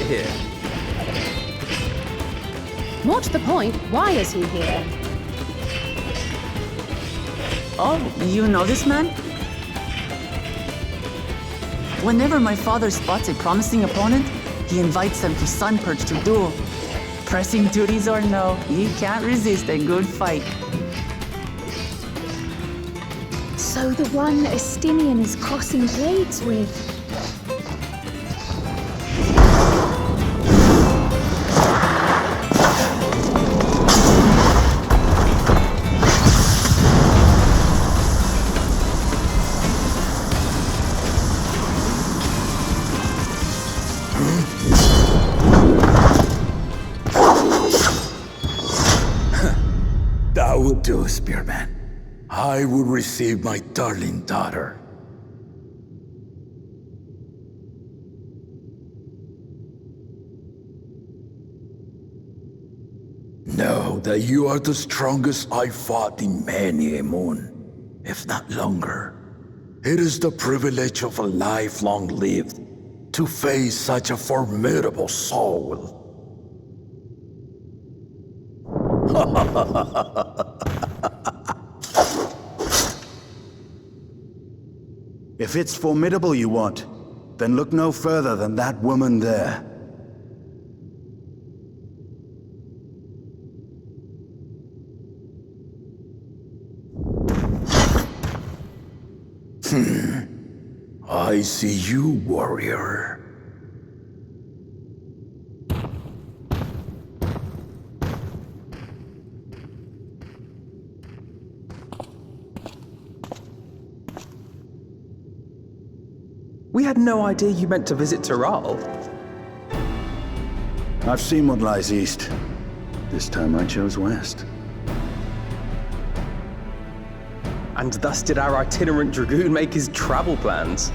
here? More to the point, why is he here? Oh, you know this man? Whenever my father spots a promising opponent, he invites them to Sunperch to duel. Pressing duties or no, he can't resist a good fight. So the one Estinian is crossing blades with. That would do, Spearman. I would receive my darling daughter. Know that you are the strongest I fought in many a moon, if not longer. It is the privilege of a life long lived to face such a formidable soul. If it's formidable you want, then look no further than that woman there. I see you, warrior. We had no idea you meant to visit Tyrol. I've seen what lies east. This time I chose west. And thus did our itinerant Dragoon make his travel plans.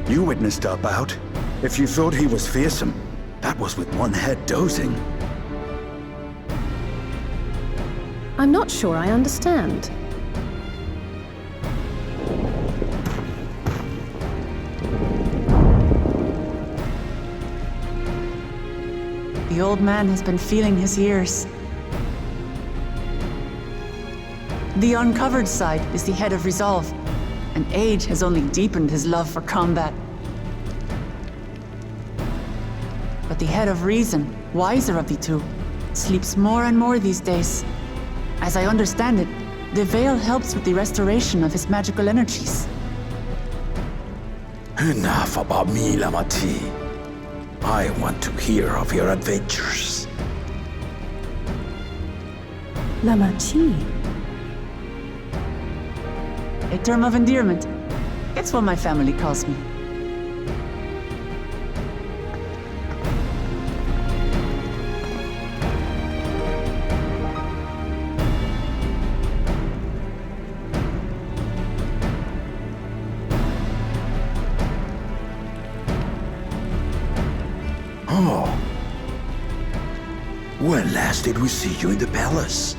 You witnessed our bout. If you thought he was fearsome, that was with one head dozing. I'm not sure I understand. The old man has been feeling his years. The uncovered side is the head of resolve, and age has only deepened his love for combat. But the head of reason, wiser of the two, sleeps more and more these days. As I understand it, the veil helps with the restoration of his magical energies. Enough about me, Lamati. I want to hear of your adventures. Lamachi. A term of endearment. It's what my family calls me. Oh. When last did we see you in the palace?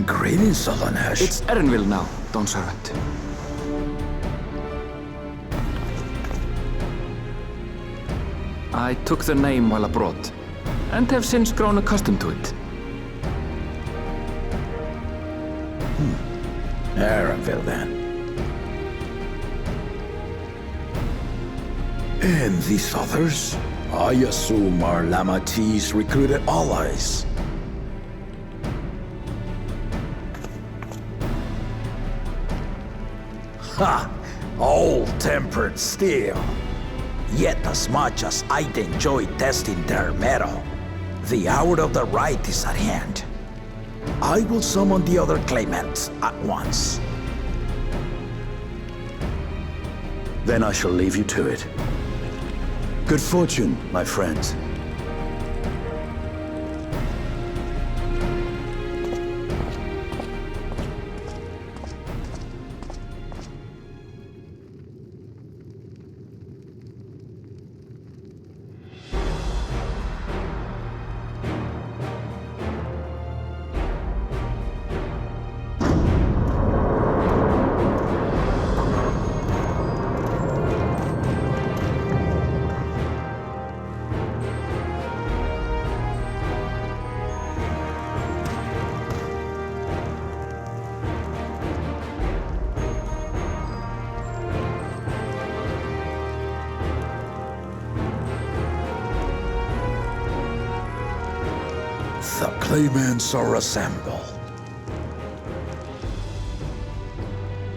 Greetings, Solanesh. It's Erenville now, Don Servant. I took the name while abroad, and have since grown accustomed to it. Erenville, then. And these others? I assume are Lamati's recruited allies. Ha! Old-tempered steel. Yet as much as I'd enjoy testing their metal, the hour of the right is at hand. I will summon the other claimants at once. Then I shall leave you to it. Good fortune, my friends. The claimants are assembled.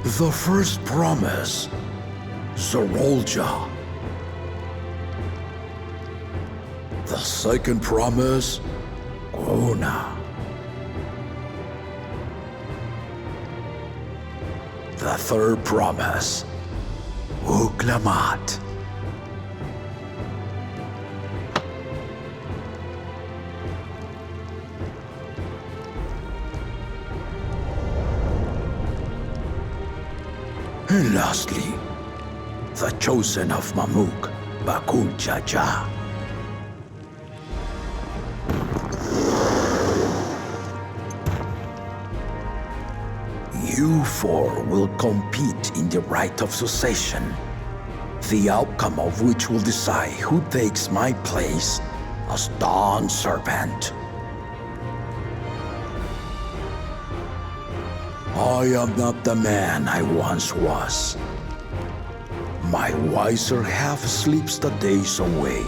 The first promise, Zorolja. The second promise, Gona. The third promise, Uklamat. And lastly, the chosen of Mamuk, Bakul Jaja. You four will compete in the rite of succession, the outcome of which will decide who takes my place as Dawn Servant. I am not the man I once was. My wiser half sleeps the days away,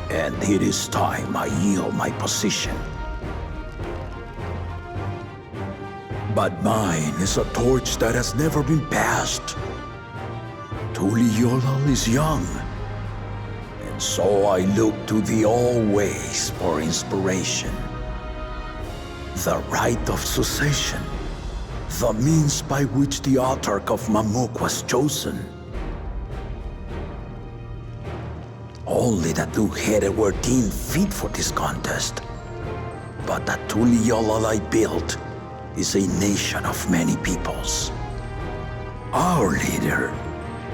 and it is time I yield my position. But mine is a torch that has never been passed. Tuliyollal is young, and so I look to the always for inspiration. The rite of succession, the means by which the autarch of Mamuk was chosen. Only the two-headed were deemed fit for this contest. But the Tuliyollal I built is a nation of many peoples. Our leader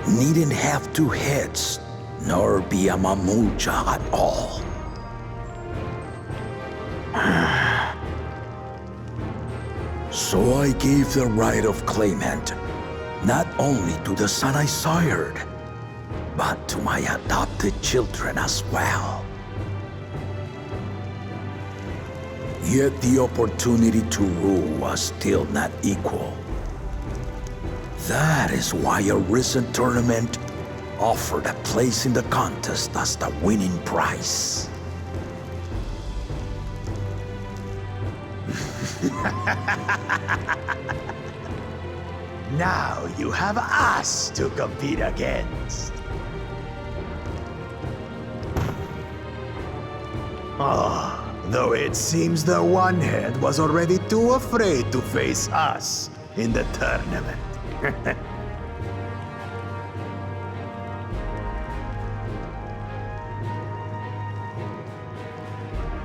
needn't have two heads, nor be a Mamulja at all. So I gave the right of claimant, not only to the son I sired, but to my adopted children as well. Yet the opportunity to rule was still not equal. That is why a recent tournament offered a place in the contest as the winning prize. Now you have us to compete against. Though it seems the one-head was already too afraid to face us in the tournament.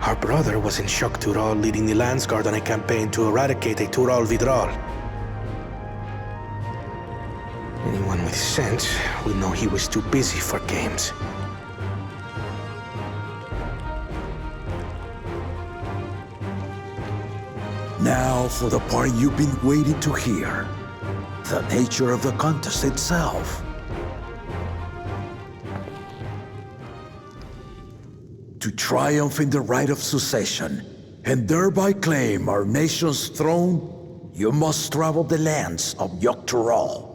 Our brother was in Shok Tural leading the Landsguard on a campaign to eradicate a Tural Vidral. Anyone with sense would know he was too busy for games. Now for the part you've been waiting to hear. The nature of the contest itself. To triumph in the right of succession, and thereby claim our nation's throne, you must travel the lands of Yoktural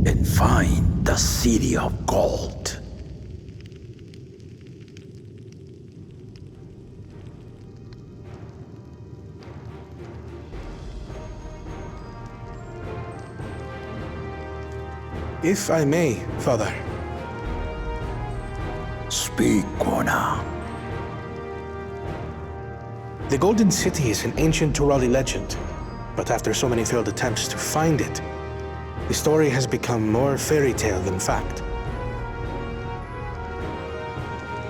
and find the City of Gold. If I may, Father. Speak, Kona. The Golden City is an ancient Turali legend, but after so many failed attempts to find it, the story has become more fairy tale than fact.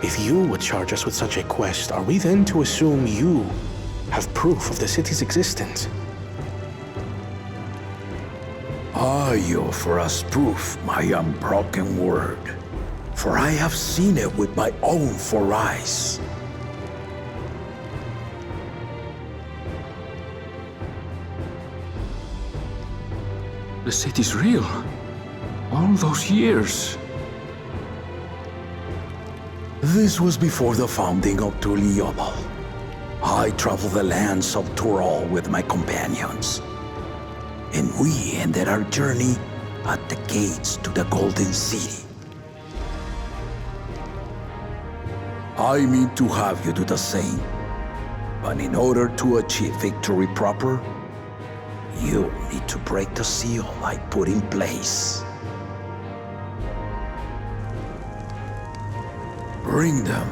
If you would charge us with such a quest, are we then to assume you have proof of the city's existence? I offer as proof my unbroken word, for I have seen it with my own four eyes. The city's real. All those years. This was before the founding of Tuliyollal. I traveled the lands of Tural with my companions, and we ended our journey at the gates to the Golden City. I mean to have you do the same. But in order to achieve victory proper, you need to break the seal I put in place. Bring them.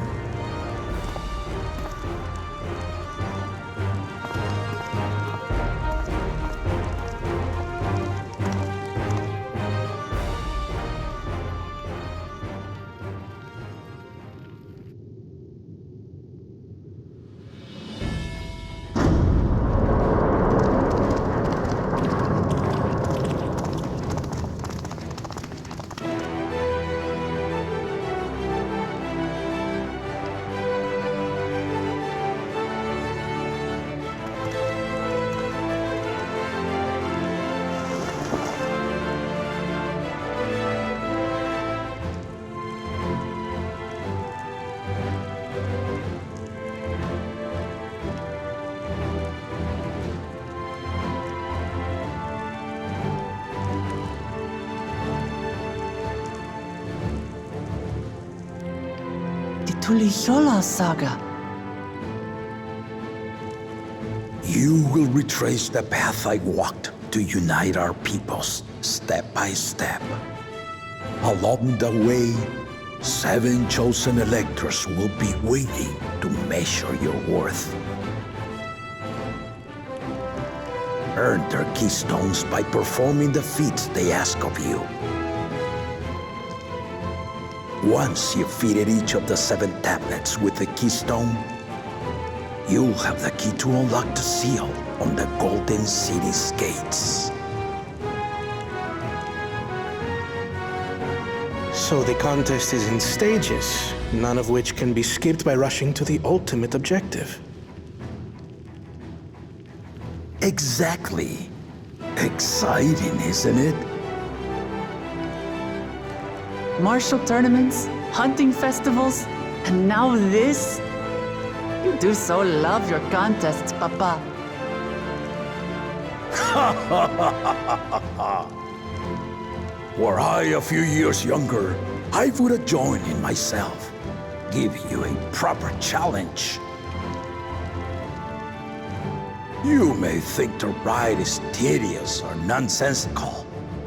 Tuliyola saga. You will retrace the path I walked to unite our peoples step by step. Along the way, 7 chosen electors will be waiting to measure your worth. Earn their keystones by performing the feats they ask of you. Once you've fitted each of the 7 tablets with the keystone, you'll have the key to unlock the seal on the Golden City's gates. So the contest is in stages, none of which can be skipped by rushing to the ultimate objective. Exactly. Exciting, isn't it? Martial tournaments, hunting festivals, and now this? You do so love your contests, Papa. Were I a few years younger, I would have joined in myself, give you a proper challenge. You may think the ride is tedious or nonsensical,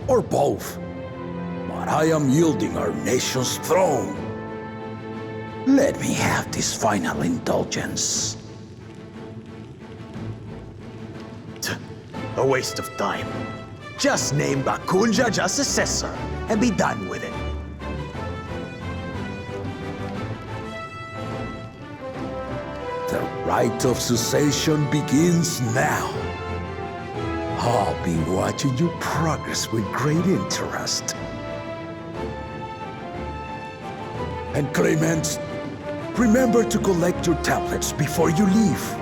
or both. But I am yielding our nation's throne. Let me have this final indulgence. A waste of time. Just name Bakunja just successor and be done with it. The rite of succession begins now. I'll be watching you progress with great interest. And Clemens, remember to collect your tablets before you leave.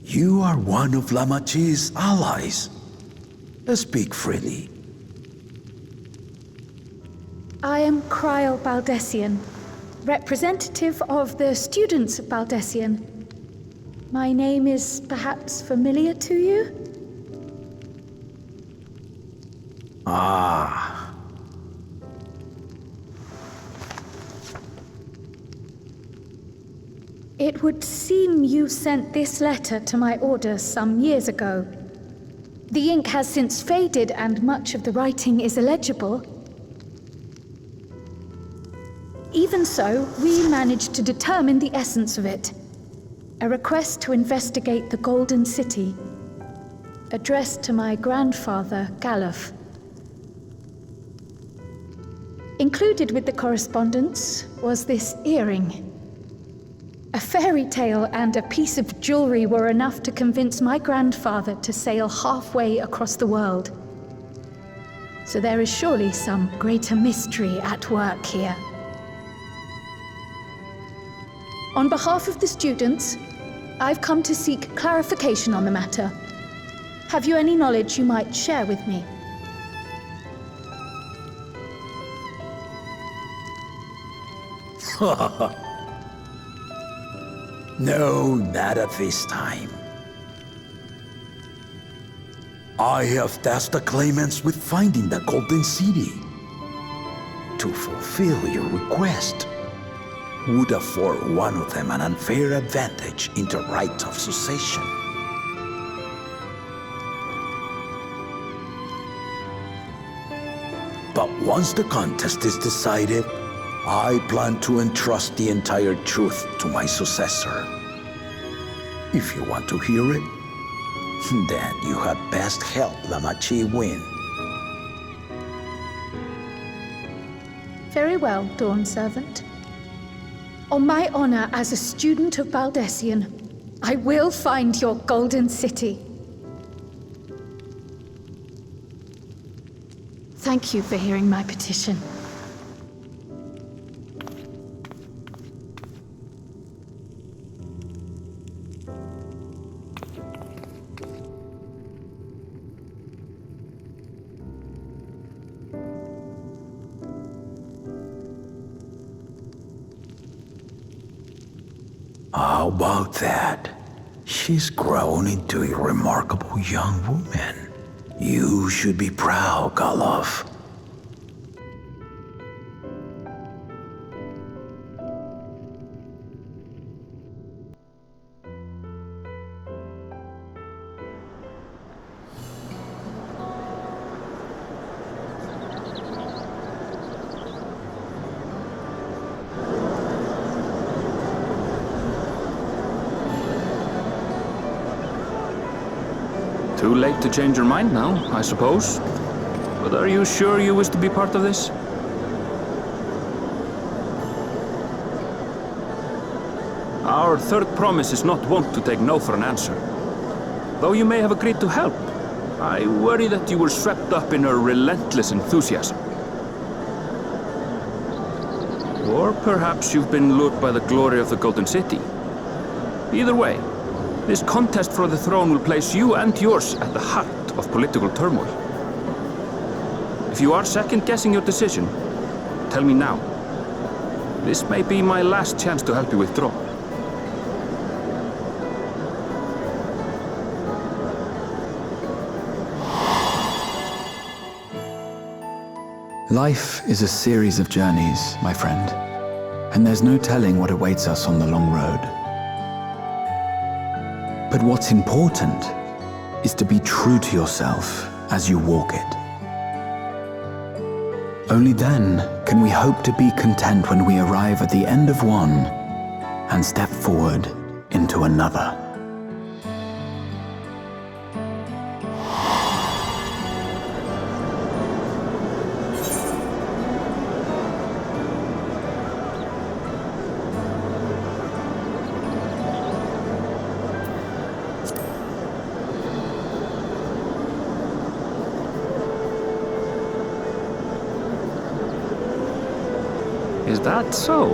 You are one of Lamachi's allies. Speak freely. I am Cryle Baldessian, representative of the students of Baldessian. My name is perhaps familiar to you? Ah. It would seem you sent this letter to my order some years ago. The ink has since faded and much of the writing is illegible. Even so, we managed to determine the essence of it. A request to investigate the Golden City, addressed to my grandfather, Galuf. Included with the correspondence was this earring. A fairy tale and a piece of jewelry were enough to convince my grandfather to sail halfway across the world. So there is surely some greater mystery at work here. On behalf of the students, I've come to seek clarification on the matter. Have you any knowledge you might share with me? No, not at this time. I have tasked the claimants with finding the Golden City. To fulfill your request would afford one of them an unfair advantage in the right of succession. But once the contest is decided, I plan to entrust the entire truth to my successor. If you want to hear it, then you had best help Lamachi win. Very well, Dawn Servant. On my honor as a student of Baldessian, I will find your Golden City. Thank you for hearing my petition. How about that? She's grown into a remarkable young woman. You should be proud, Galov. Too late to change your mind now, I suppose. But are you sure you wish to be part of this? Our third promise is not wont to take no for an answer. Though you may have agreed to help, I worry that you were swept up in her relentless enthusiasm. Or perhaps you've been lured by the glory of the Golden City. Either way, this contest for the throne will place you and yours at the heart of political turmoil. If you are second-guessing your decision, tell me now. This may be my last chance to help you withdraw. Life is a series of journeys, my friend, and there's no telling what awaits us on the long road. But what's important is to be true to yourself as you walk it. Only then can we hope to be content when we arrive at the end of one and step forward into another. Is that so?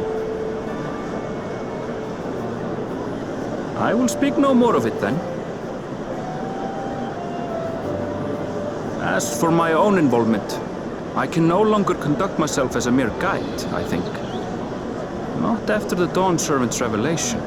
I will speak no more of it then. As for my own involvement, I can no longer conduct myself as a mere guide, I think. Not after the Dawn Servant's revelation.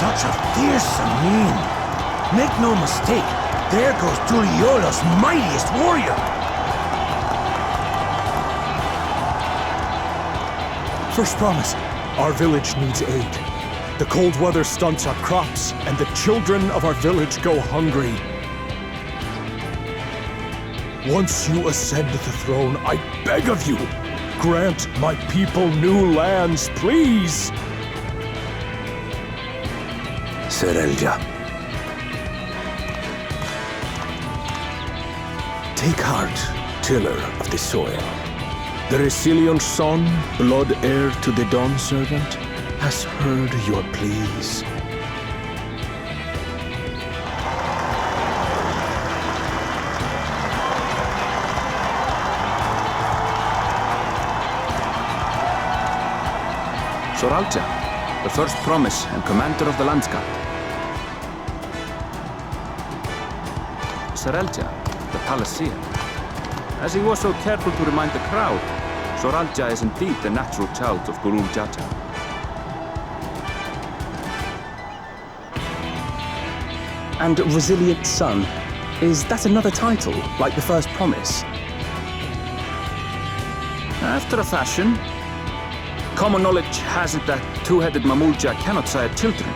Such a fearsome mien. Make no mistake, there goes Tuliola's mightiest warrior. First promise, our village needs aid. The cold weather stunts our crops, and the children of our village go hungry. Once you ascend the throne, I beg of you, grant my people new lands, please! Serelja. Take heart, tiller of the soil. The Resilion's son, blood heir to the Dawn Servant, has heard your pleas. Soralja, the first promise and commander of the Landsguard. Serelja, the Palaceer. As he was so careful to remind the crowd, Soralja is indeed the natural child of Gurul Jaja. And Resilient Son. Is that another title, like the first promise? After a fashion. Common knowledge has it that two-headed Mamulja cannot sire children.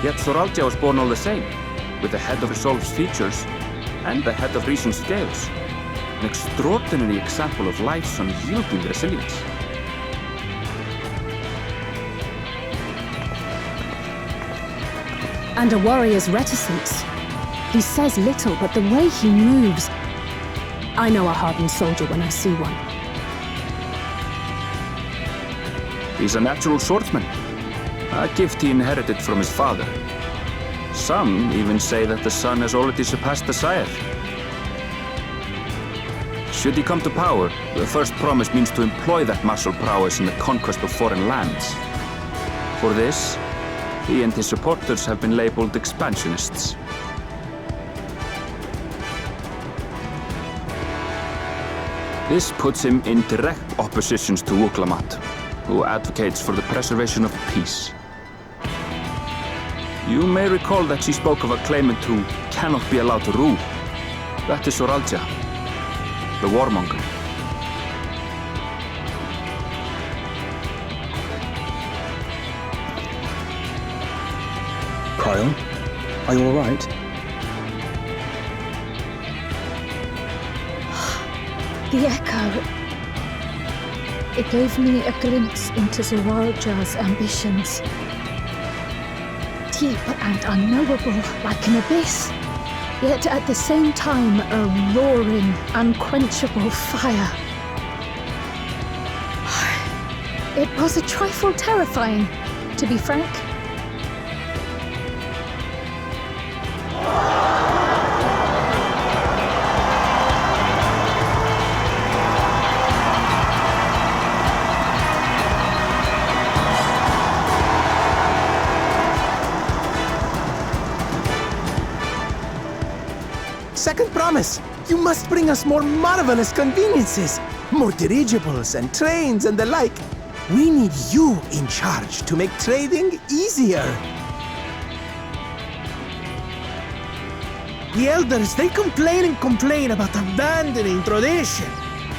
Yet Soralja was born all the same, with the head of Resolve's features and the head of Reason's scales. An extraordinary example of life's unyielding resilience. And a warrior's reticence. He says little, but the way he moves... I know a hardened soldier when I see one. He's a natural swordsman, a gift he inherited from his father. Some even say that the son has already surpassed the sire. Should he come to power, the first promise means to employ that martial prowess in the conquest of foreign lands. For this, he and his supporters have been labeled expansionists. This puts him in direct opposition to Wuklamat, who advocates for the preservation of peace. You may recall that she spoke of a claimant who cannot be allowed to rule. That is Soralja, the warmonger. Cryon, are you all right? The echo. It gave me a glimpse into Zoralja's ambitions. Deep and unknowable, like an abyss. Yet at the same time, a roaring, unquenchable fire. It was a trifle terrifying, to be frank. Second promise, you must bring us more marvelous conveniences, more dirigibles and trains and the like. We need you in charge to make trading easier. The elders, they complain and complain about abandoning tradition.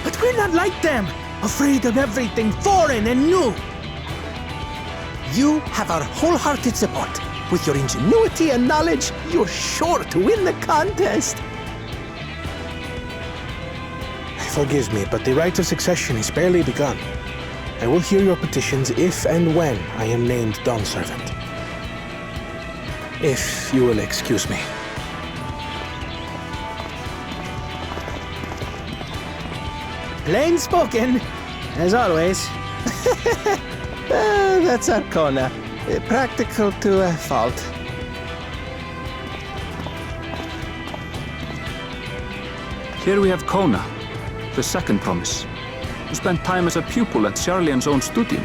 But we're not like them, afraid of everything foreign and new. You have our wholehearted support. With your ingenuity and knowledge, you're sure to win the contest. Forgive me, but the right of succession is barely begun. I will hear your petitions if and when I am named Dawn Servant. If you will excuse me. Plain spoken, as always. That's Arcona. Practical to a fault. Here we have Kona, the second promise, who spent time as a pupil at Charlian's own studio.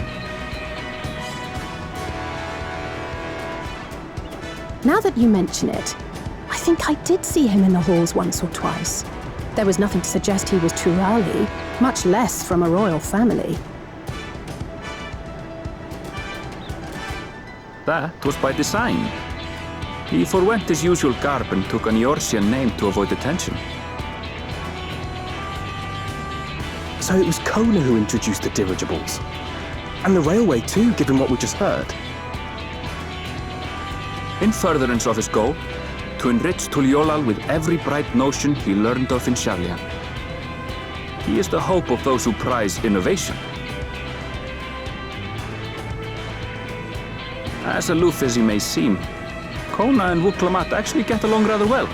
Now that you mention it, I think I did see him in the halls once or twice. There was nothing to suggest he was Turali, much less from a royal family. That was by design. He forwent his usual garb and took an Eorzean name to avoid attention. So it was Kona who introduced the dirigibles. And the railway too, given what we just heard. In furtherance of his goal, to enrich Tuliolal with every bright notion he learned of in Charlian. He is the hope of those who prize innovation. As aloof as he may seem, Kona and Wuklamat actually get along rather well.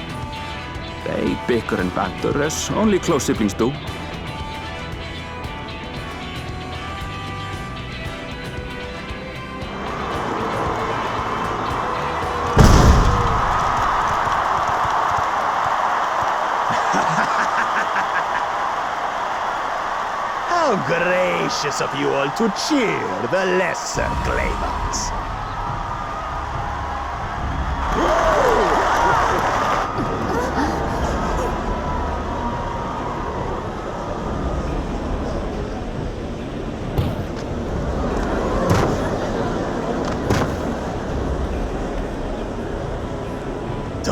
They bicker and banter as only close siblings do. How gracious of you all to cheer the lesser claimants.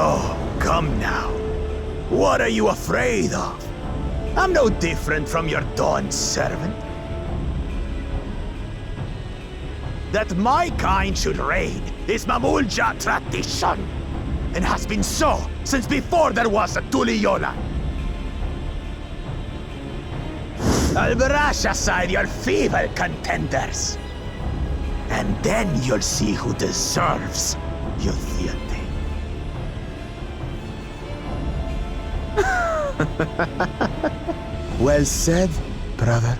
Oh, come now. What are you afraid of? I'm no different from your Dawn servant. That my kind should reign is Mamulja tradition, and has been so since before there was a Tuliyola. I'll brush aside your feeble contenders, and then you'll see who deserves your deity. Well said, brother.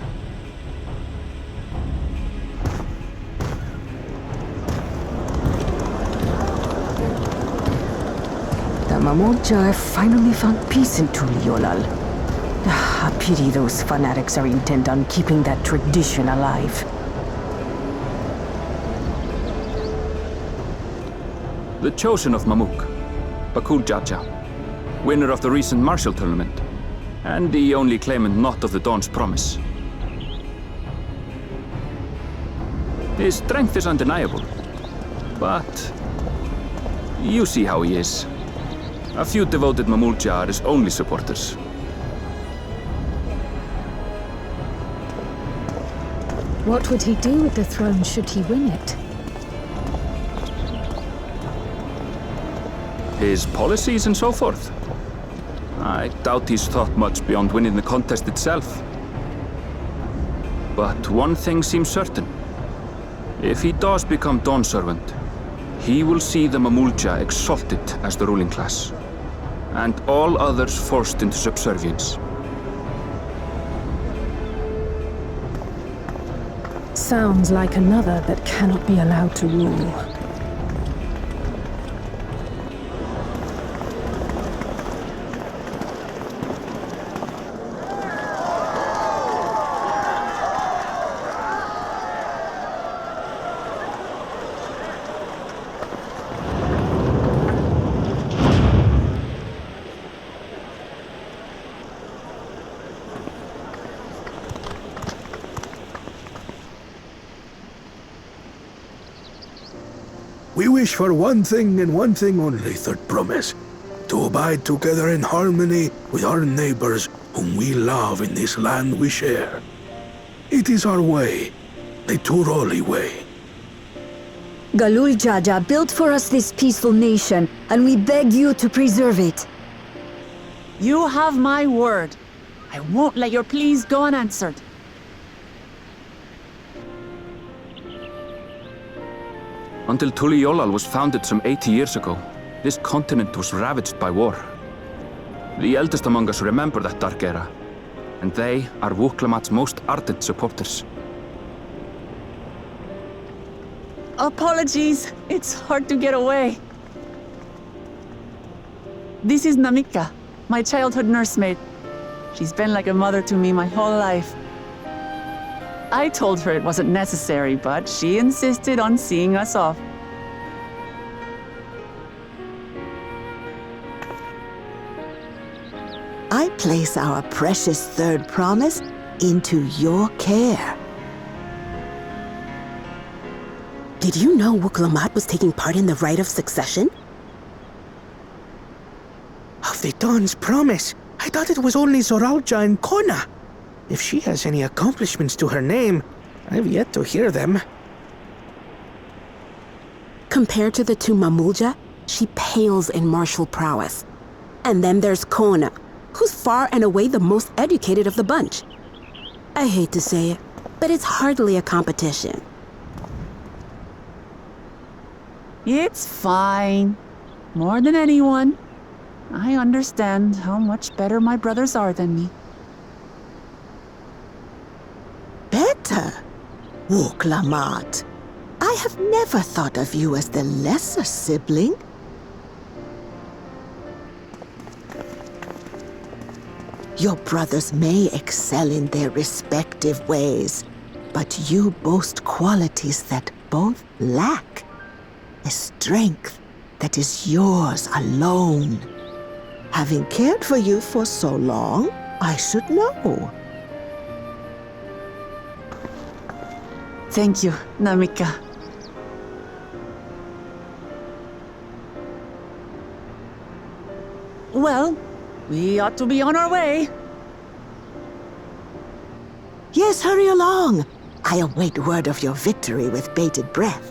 The Mamulja have finally found peace in Tuliolal. I pity those fanatics are intent on keeping that tradition alive. The chosen of Mamuk, Bakul Jaja, winner of the recent martial tournament, and the only claimant not of the Dawn's promise. His strength is undeniable, but you see how he is. A few devoted Mamulja are his only supporters. What would he do with the throne should he win it? His policies and so forth. I doubt he's thought much beyond winning the contest itself. But one thing seems certain. If he does become Dawn servant, he will see the Mamulja exalted as the ruling class, and all others forced into subservience. Sounds like another that cannot be allowed to rule. We wish for one thing and one thing only, Third Promise. To abide together in harmony with our neighbors whom we love in this land we share. It is our way, the Turoli way. Galul Jaja built for us this peaceful nation, and we beg you to preserve it. You have my word. I won't let your pleas go unanswered. Until Tuliolal was founded some 80 years ago, this continent was ravaged by war. The eldest among us remember that dark era, and they are Wuklamat's most ardent supporters. Apologies, it's hard to get away. This is Namika, my childhood nursemaid. She's been like a mother to me my whole life. I told her it wasn't necessary, but she insisted on seeing us off. I place our precious Third Promise into your care. Did you know Wuklamat was taking part in the rite of succession? Of the Dawn's Promise? I thought it was only Zoralja and Kona. If she has any accomplishments to her name, I've yet to hear them. Compared to the two Mamulja, she pales in martial prowess. And then there's Kona, who's far and away the most educated of the bunch. I hate to say it, but it's hardly a competition. It's fine. More than anyone. I understand how much better my brothers are than me. Better? Wuklamat, I have never thought of you as the lesser sibling. Your brothers may excel in their respective ways, but you boast qualities that both lack. A strength that is yours alone. Having cared for you for so long, I should know. Thank you, Namika. Well, we ought to be on our way. Yes, hurry along. I await word of your victory with bated breath.